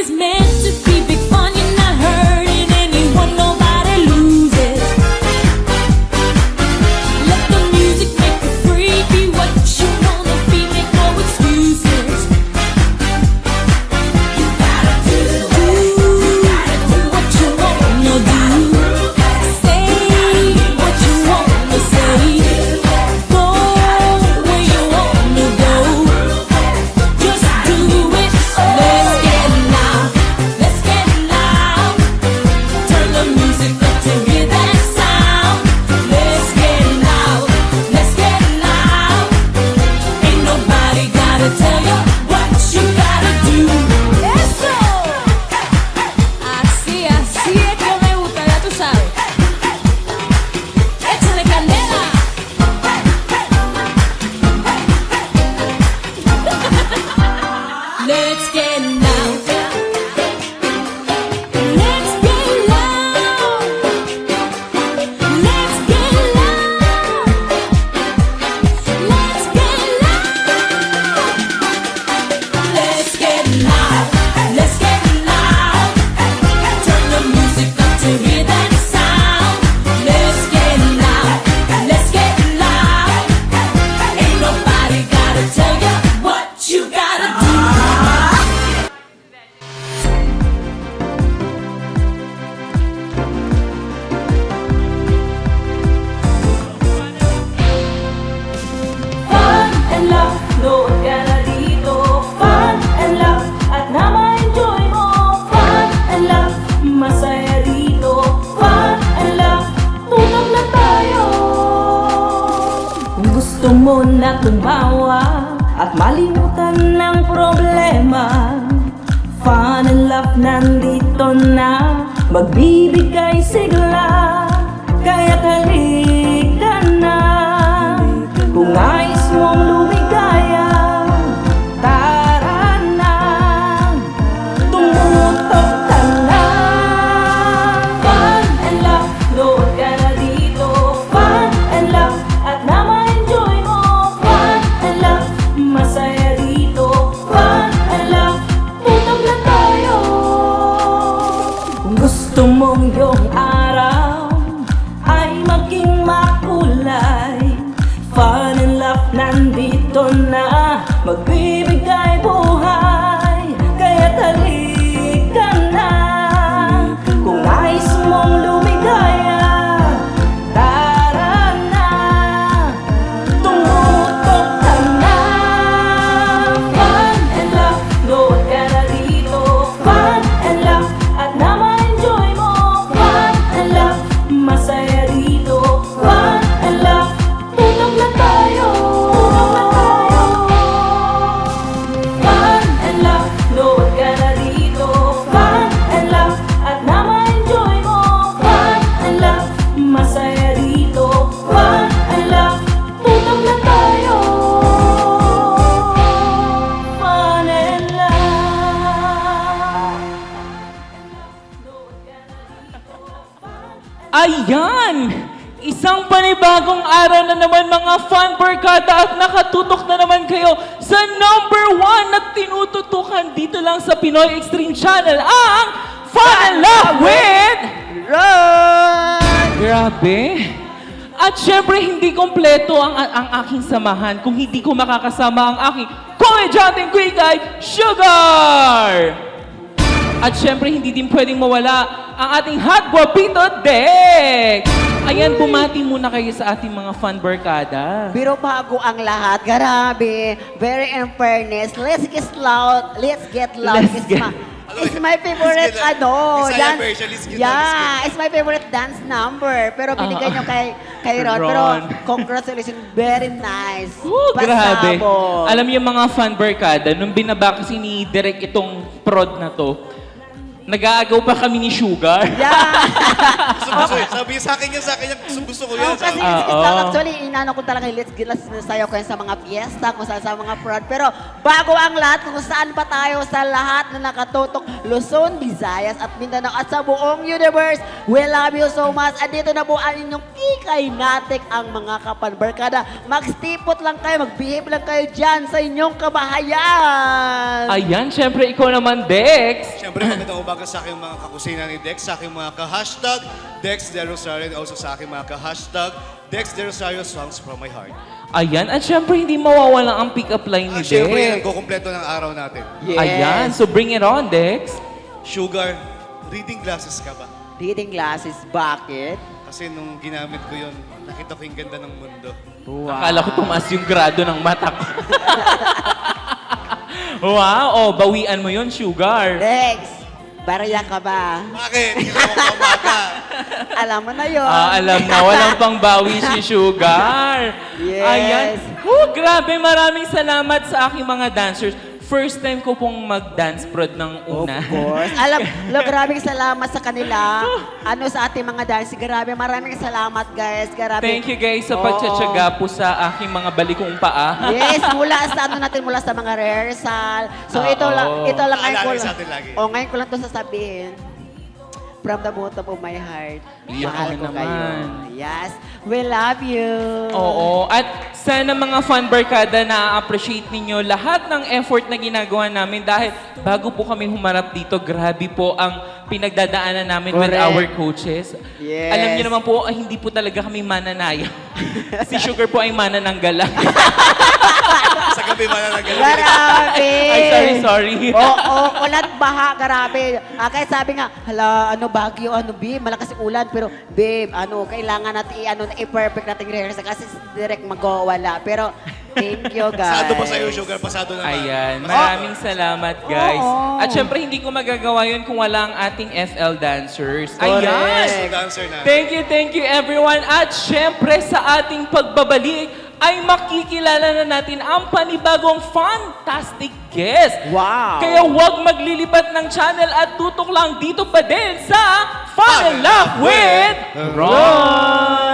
is meant to be big fun. You're not hurting anyone, nobody loses. Let the music make you free. Be what you wanna be, make no excuses. You gotta do what you wanna do. Say what you wanna say. Go where you wanna go. Just do it. Let's get loud. Let's get loud. Turn the music up to hear that sound. Let's get loud. Let's get loud. Ain't nobody gotta tell you what you gotta do. Eso. Así es que me gusta, ya tú sabes. Échale candela. Let's get loud. Let's get loud. Let's get loud. Let's get loud. Let's get loud. Let's get loud. Turn the music up to hear that sound. Let's get loud. Let's get loud. Ain't nobody gotta tell you what you gotta do. Fun and love, load ka na dito. Fun and love, at na ma-enjoy mo. Fun and love, masaya dito. Fun and love, tutok na tayo. Kung gusto mo na tumawa at malimutan ng problema, Fun and love nandito na, magbibigay sigla. Kaya't halika na, kung nais mong lumigaya, tara na, tumutok ka na. Fun and love, load ka na dito. Fun and love, at na ma-enjoy mo. Fun and love, masaya dito. Fun and love, tutok na tayo. Kung gusto mong iyong araw ay maging makulay, Fun and love nandito na, magbibigay buhay. Kaya't halika na, kung nais mong lumigaya, tara na, tumutok ka na. Fun and love, load ka na dito. Fun and love, at na ma-enjoy mo. Fun and love, masaya dito. Fun and love, tutok na tayo. Fun and love, load ka na dito. Fun and love, at na ma-enjoy mo. Fun and love, masaya dito. Fun and love, tutok na tayo. Fun and love. Ayan! Isang panibagong araw na naman mga fan barkada at nakatutok na naman kayo sa #1 na tinututukan dito lang sa Pinoy Extreme Channel, ang Fun and Love with Ron! Grabe! At syempre, hindi kompleto ang aking samahan kung hindi ko makakasama ang aking komedyanteng kwikay, Sugar! At syempre, hindi din pwedeng mawala ang ating hot guapito, Dek! Ayan, bumati muna kayo sa ating mga fan barkada. Pero bago ang lahat, grabe, very in fairness, let's get loud, let's get loud. Let's get- It's my favorite, Let's get ano, Bisaya dance. version, let's get loud, Yeah, it's my favorite dance number. Pero binigay nyo kay Ron. Pero Ron. congratulations, very nice. Grabe. Pasabog. Alam niyo mga fan barkada, nung binaba kasi ni Direk itong prod na to, Nag-aagaw pa kami ni Sugar. Yeah. Gusto, sabi niya sa akin yung gusto ko Oh, yun. kasi Oo. actually, inano ko talaga, let's sayo ko yan sa mga fiesta, kung saan sa mga prod. Pero bago ang lahat, kung saan pa tayo sa lahat na nakatutok, Luzon, Visayas at Mindanao at sa buong universe, we love you so much. At dito na po ang inyong Kikay Natik, ang mga kapanbarkada. Magstipot lang kayo, magbehave lang kayo dyan sa inyong kabahayan. Ayan, syempre ikaw naman, Dex. Siyempre, magandang umaga sa aking mga kakusina ni Dex, sa aking mga ka-hashtag Dex De Rosario, and also sa aking mga ka-hashtag Dex De Rosario Songs from my heart. Ayan, at syempre hindi mawawala ang pick-up line ni Siyempre, Dex. nagkukumpleto ng araw natin. Yes. Ayan, so bring it on, Dex. Sugar, reading glasses ka ba? Reading glasses, bakit? Kasi nung ginamit ko yun, nakita ko yung ganda ng mundo. Wow. Akala ko tumaas yung grado ng mata ko. Wow, oh, bawian mo yun, Sugar. Dex, barya ka ba? Bakit? Hindi ako umaga. Alam mo na yun. Alam na, walang pangbawi si Sugar. Yes. Ayan. Grabe, maraming salamat sa aking mga dancers. First time ko pong mag-dance prod ng una. Of course. Alam, maraming salamat sa kanila. Ano sa ating mga dance. Grabe, maraming salamat guys. Grabe. Thank you guys sa Oo. pagtsatsaga po sa aking mga balikong paa. Yes, mula sa ano natin, mula sa mga rehearsal. So ito lang ngayon ko Naalala sa atin lagi. ngayon ko lang 'to sasabihin. From the bottom of my heart. Iyak Mahal ka ko naman. kayo. Yes, we love you. Oo. At sana mga fan barkada na-appreciate ninyo lahat ng effort na ginagawa namin dahil bago po kami humarap dito, grabe po ang pinagdadaanan namin with Correct. our coaches. Yes. Alam niyo naman po, hindi po talaga kami mananaya. Si Sugar po ay manananggalang. Sa gabi, mananagaling. Grabe. Ay, sorry. Oo, ulan baha, grabe. Kaya sabi nga, hala, ano, Baguio, ano, babe, malakas yung ulan. Pero, babe, ano, kailangan natin, i-perfect natin rehearsal kasi direct mag-wala. Pero, thank you, guys. Pasado pa sa'yo, Sugar. Pasado naman. Ayan, maraming salamat guys. Oo. At syempre hindi ko magagawa yun kung wala ang ating FL dancers. Correct. Ayan! Dancer na. Thank you everyone. At syempre sa ating pagbabalik ay makikilala na natin ang panibagong fantastic guest. Wow. Kaya huwag maglilipat ng channel at tutok lang dito pa din sa Fun and Laugh with Ron!